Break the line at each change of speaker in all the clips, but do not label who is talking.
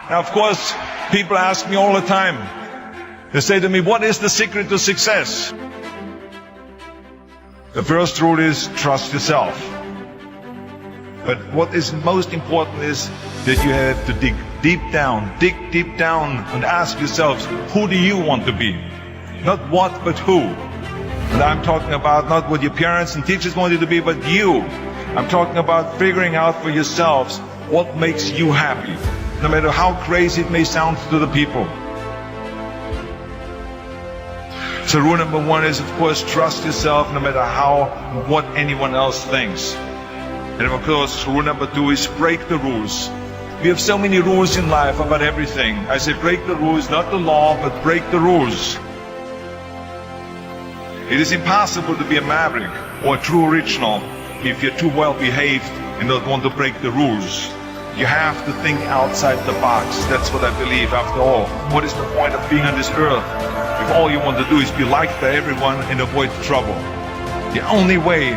Now, of course, people ask me all the time. They say to me, what is the secret to success? The first rule is trust yourself. But what is most important is that you have to dig deep down and ask yourselves, who do you want to be? Not what, but who. And I'm talking about not what your parents and teachers want you to be, but you. I'm talking about figuring out for yourselves what makes you happy, no matter how crazy it may sound to the people. So rule number one is, of course, trust yourself no matter what anyone else thinks. And of course, rule number two is break the rules. We have so many rules in life about everything. I say break the rules, not the law, but break the rules. It is impossible to be a maverick or a true original if you're too well behaved and don't want to break the rules. You have to think outside the box. That's what I believe after all. What is the point of being on this earth if all you want to do is be liked by everyone and avoid trouble? The only way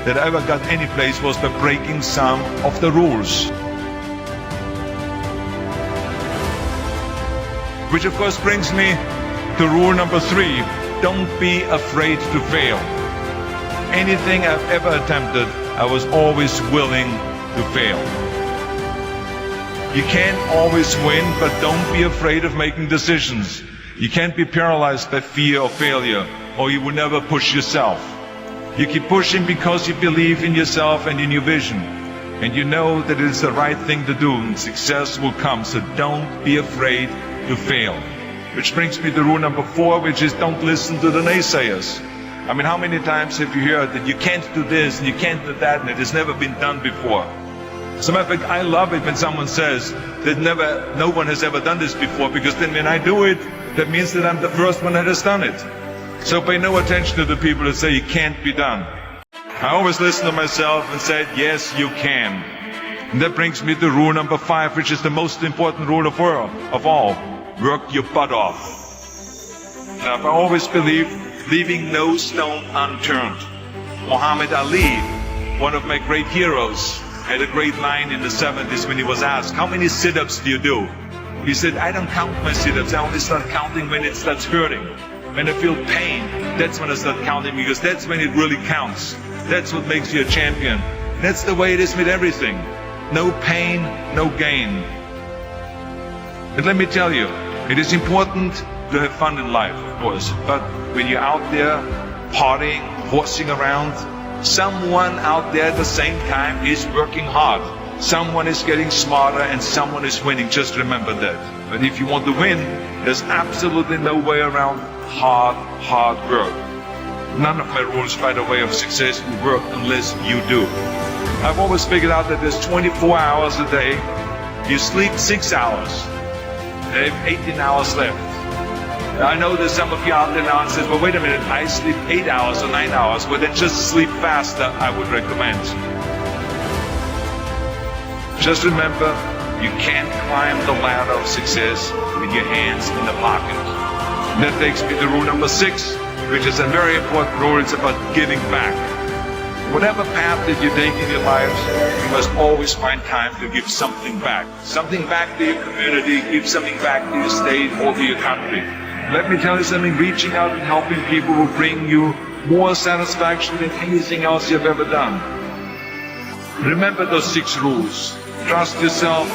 that I ever got any place was by breaking some of the rules. Which of course brings me to rule number three. Don't be afraid to fail. Anything I've ever attempted, I was always willing to fail. You can't always win, but don't be afraid of making decisions. You can't be paralyzed by fear of failure, or you will never push yourself. You keep pushing because you believe in yourself and in your vision. And you know that it is the right thing to do, and success will come. So don't be afraid to fail. Which brings me to rule number four, which is don't listen to the naysayers. I mean, how many times have you heard that you can't do this and you can't do that and it has never been done before? As a matter of fact, I love it when someone says that no one has ever done this before, because then when I do it, that means that I'm the first one that has done it. So pay no attention to the people that say it can't be done. I always listen to myself and say, yes, you can. And that brings me to rule number five, which is the most important rule of all. Work your butt off. Now, I always believe leaving no stone unturned. Muhammad Ali, one of my great heroes, had a great line in the 70s when he was asked, how many sit-ups do you do? He said, I don't count my sit-ups. I only start counting when it starts hurting. When I feel pain, that's when I start counting, because that's when it really counts. That's what makes you a champion. That's the way it is with everything. No pain, no gain. But let me tell you, it is important to have fun in life, of course. But when you're out there partying, horsing around, someone out there at the same time is working hard. Someone is getting smarter and someone is winning. Just remember that. But if you want to win, there's absolutely no way around hard work. None of my rules, by the way, of success will work unless you do. I've always figured out that there's 24 hours a day. You sleep 6 hours. I have 18 hours left. I know there's some of you out there now and says, well, wait a minute, I sleep 8 hours or 9 hours. Well, then just sleep faster, I would recommend. Just remember, you can't climb the ladder of success with your hands in the pocket. And that takes me to rule number 6, which is a very important rule. It's about giving back. Whatever path that you take in your lives, you must always find time to give something back. Something back to your community, give something back to your state or to your country. Let me tell you something, reaching out and helping people will bring you more satisfaction than anything else you've ever done. Remember those 6 rules. Trust yourself,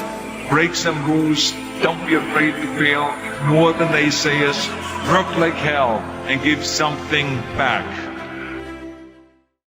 break some rules, don't be afraid to fail, ignore the naysayers, work like hell, and give something back.